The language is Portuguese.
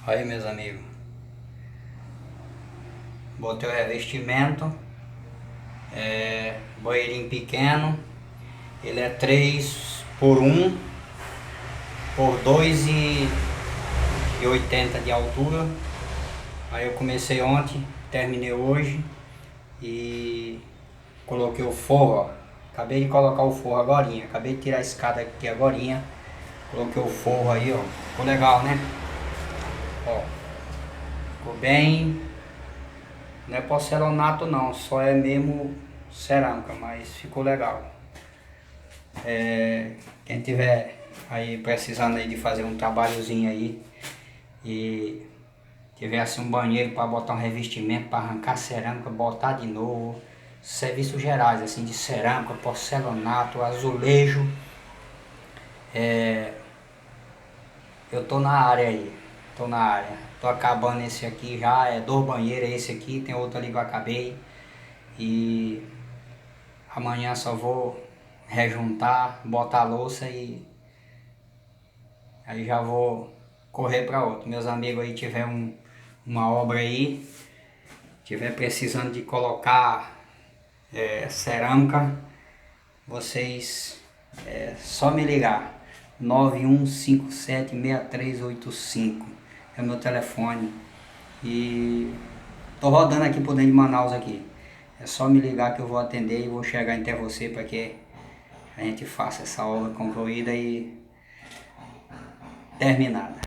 Aí, meus amigos, botei o revestimento, banheirinho pequeno, ele é 3 por 1 por 2,80 de altura. Aí eu comecei ontem, terminei hoje e coloquei o forro, ó. Acabei de colocar o forro agorinha, acabei de tirar a escada aqui agorinha, coloquei o forro aí, ó. Ficou legal, né? Ó, ficou bem. Não é porcelanato não, só é mesmo cerâmica, mas ficou legal. Quem tiver aí precisando aí de fazer um trabalhozinho aí e tiver assim um banheiro para botar um revestimento, para arrancar cerâmica, botar de novo, serviços gerais assim de cerâmica, porcelanato, azulejo, eu tô na área aí, tô acabando esse aqui já, é 2 banheiros, esse aqui, tem outro ali que eu acabei e amanhã só vou rejuntar, botar a louça e aí já vou correr para outro. Meus amigos aí tiver uma obra aí, tiver precisando de colocar cerâmica, vocês só me ligar. 91576385 é o meu telefone e tô rodando aqui por dentro de Manaus aqui. É só me ligar que eu vou atender e vou chegar até você para que a gente faça essa obra concluída e terminada.